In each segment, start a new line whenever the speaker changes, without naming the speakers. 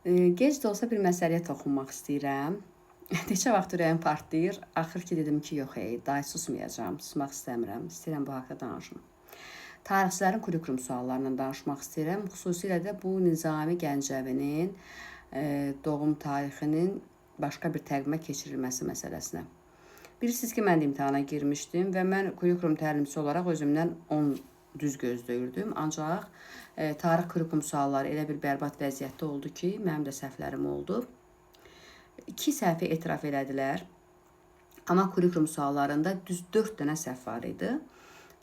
Gec də olsa bir məsələyə toxunmaq istəyirəm. Neçə vaxt ürəyim partlayır. Axır ki dedim ki, yox, day susmayacağam, susmaq istəmirəm. İstəyirəm bu haqda danışım. Tarixçilərin kurikulum suallarından danışmaq istəyirəm. Xüsusilə də bu Nizami Gəncəvinin doğum tarixinin başqa bir təqvimə keçirilməsi məsələsinə. Bilirsiniz ki, mən də imtahana girmişdim və mən kurikulum təlimçisi olaraq özümdən 10 düz gözləyirdim. Ancaq tarix kurikulum sualları elə bir bərbad vəziyyətdə oldu ki, mənim də səhvlərim oldu. 2 səhvi etiraf elədilər. Amma kurikulum suallarında düz 4 dənə səhv var idi.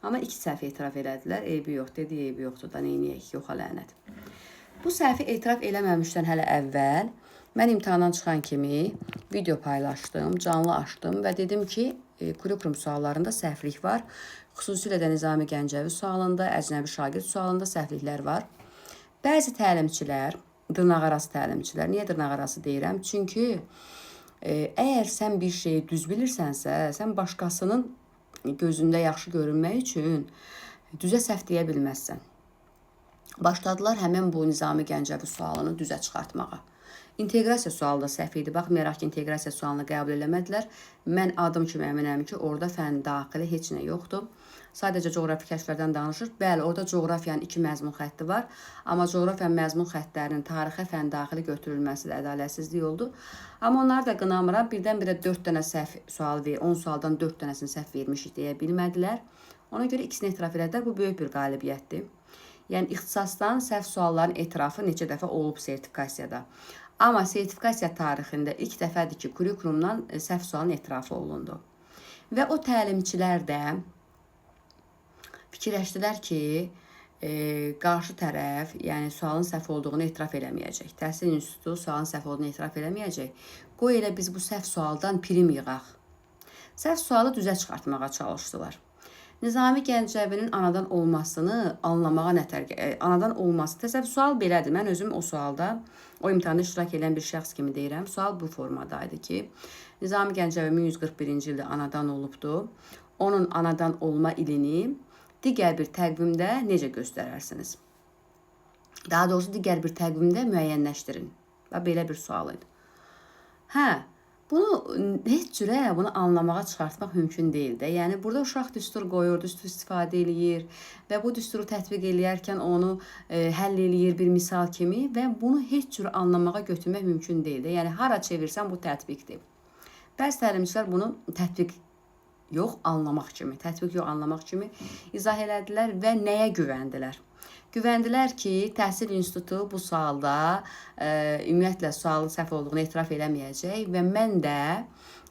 Amma 2 səhvi etiraf elədilər. Eybi yox dedi, eybi yoxdur da, neyniyək, yoxa lənət. Bu səhvi etiraf eləməmişdən hələ əvvəl mən imtahandan çıxan kimi video paylaşdım, canlı açdım və dedim ki, kurikulum suallarında səhvlik var. Xüsusilə də Nizami Gəncəvi sualında, əcnəbi şagird sualında səhvliklər var. Bəzi təlimçilər, dırnaqarası təlimçilər, niyə dırnaqarası deyirəm? Çünki əgər sən bir şeyi düz bilirsənsə, sən başqasının gözündə yaxşı görünmək üçün düzə səhv deyə bilməzsən. Başladılar həmin bu Nizami Gəncəvi sualını düzə çıxartmağa. İnteqrasiya sualı da səhv idi. Baxmayaraq ki, inteqrasiya sualını qəbul eləmədilər. Mən adım kimi əminəm ki, orada fən daxili heç nə yoxdur. Sadəcə coğrafi kəşflərdən danışır. Bəli, orada coğrafiyanın 2 məzmun xətti var. Amma coğrafiyanın məzmun xəttlərinin tarixə fən daxili götürülməsi də ədalətsizlik oldu. Amma onları da qınamıram. Birdən-birə 4 dənə səhv sual verir. 10 sualdan 4 dənəsini səhv vermişik deyə bilmədilər. Ona görə ikisini etiraf elədilər. Bu böyük bir qalibiyyətdir. Yəni ixtisasdan səhv sualların etirafı neçə dəfə olub sertifikasiyada. Amma sertifikasiya tarixində ilk dəfədir ki, kurikulumdan səhv sualın etirafı olundu. Və o təlimçilər də fikirləşdilər ki, qarşı tərəf, yəni sualın səhv olduğunu etiraf eləməyəcək. Təhsil institutu sualın səhv olduğunu etiraf eləməyəcək. Qoy elə biz bu səhv sualdan prim yığaq. Səhv sualı düzə çıxartmağa çalışdılar. Nizami Gəncəvinin anadan olmasını anlamağa anadan olması təsəvvür sual belədir. Mən özüm o sualda, o imtahanda iştirak edən bir şəxs kimi deyirəm. Sual bu formadaydı ki, Nizami Gəncəvi 1141-ci ildə anadan olubdu. Onun anadan olma ilini digər bir təqvimdə necə göstərərsiniz? Daha doğrusu digər bir təqvimdə müəyyənləşdirin. Və belə bir sual idi. Bunu heç cürə bunu anlamağa çıxartmaq mümkün deyil də. Yəni burada uşaq düstur qoyur, düstur istifadə eləyir və bu düsturu tətbiq eləyərkən onu həll eləyir bir misal kimi və bunu heç cür anlamağa götürmək mümkün deyil də. Yəni hara çevirsən bu tətbiqdir. Bəzi təlimçilər bunu tətbiq yox, anlamaq kimi, tətbiq yox, anlamaq kimi izah elədilər və nəyə güvəndilər? Güvəndilər ki, təhsil institutu bu sualda ümumiyyətlə sualın səhv olduğunu etiraf eləməyəcək və mən də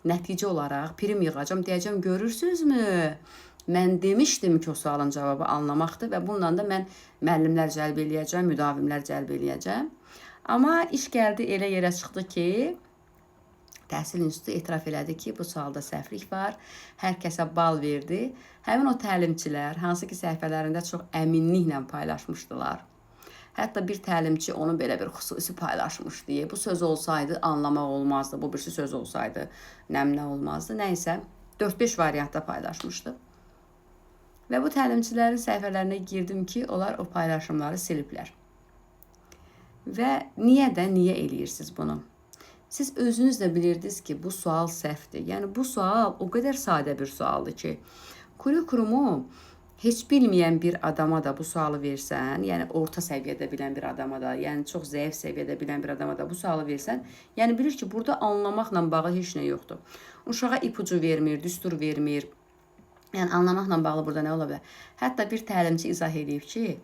nəticə olaraq prim yığacam, deyəcəm, görürsünüzmü? Mən demişdim ki, o sualın cavabı anlamaqdır və bundan da mən müəllimlər cəlb eləyəcəm, müdavimlər cəlb eləyəcəm. Amma iş gəldi elə yerə çıxdı ki, Təhsil institutu etiraf elədi ki, bu sualda səhvlik var, hər kəsə bal verdi. Həmin o təlimçilər, hansı ki səhifələrində çox əminliklə paylaşmışdılar. Hətta bir təlimçi onu belə bir xüsusi paylaşmışdı. Bu söz olsaydı anlamaq olmazdı, bu birisi söz olsaydı nəmnə olmazdı. Nəysə, 4-5 variantda paylaşmışdı. Və bu təlimçilərin səhifələrinə girdim ki, onlar o paylaşımları siliblər. Və niyə eləyirsiniz bunu? Siz özünüz də bilirdiniz ki, bu sual səhvdir. Yəni, bu sual o qədər sadə bir sualdır ki, kurikulumu heç bilməyən bir adama da bu sualı versən, yəni orta səviyyədə bilən bir adama da, yəni çox zəif səviyyədə bilən bir adama da bu sualı versən, yəni bilir ki, burada anlamaqla bağlı heç nə yoxdur. Uşağa ipucu vermir, düstur vermir. Yəni, anlamaqla bağlı burada nə ola bilər? Hətta bir təlimçi izah edib ki,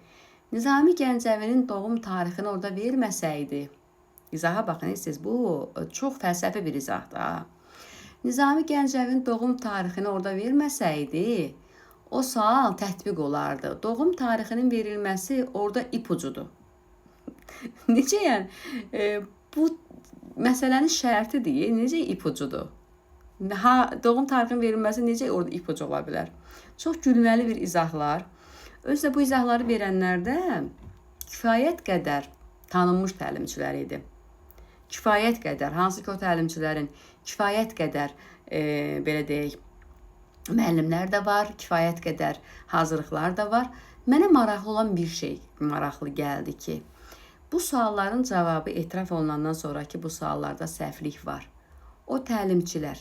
Nizami Gəncəvinin doğum tarixini orada verməsəydi, İzaha baxın, siz bu çox fəlsəfi bir izahdır. Nizami Gəncəvinin doğum tarixini orada verməsəydi, o sual tətbiq olardı. Doğum tarixinin verilməsi orada ipucudur. Necə yəni? Bu məsələnin şərtidir, necə ipucudur? Doğum tarixinin verilməsi necə orada ipucu ola bilər? Çox gülməli bir izahlar. Özdə bu izahları verənlər də kifayət qədər tanınmış təlimçilər idi. Kifayət qədər, hansı ki o təlimçilərin kifayət qədər, belə deyək, müəllimlər də var, kifayət qədər hazırlıqlar da var. Mənə maraqlı olan bir şey maraqlı gəldi ki, Bu sualların cavabı etiraf olunandan sonra ki bu suallarda səhvlik var. O təlimçilər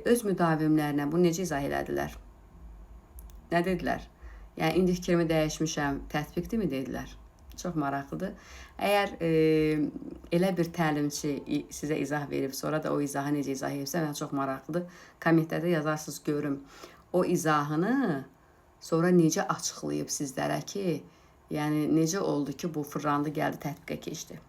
öz müdavimlərinə bunu necə izah elədilər? Nə dedilər? Yəni indi fikrimi dəyişmişəm, tətbiqdirmi dedilər? Çox maraqlıdır. Əgər elə bir təlimçi sizə izah verib, sonra da o izahı necə izah edibsə, mən çox maraqlıdır. Kommentlərdə yazarsınız görüm. O izahını sonra necə açıqlayıb sizlərə ki, yəni necə oldu ki, bu fırlandı, gəldi, tətbiqə keçdi.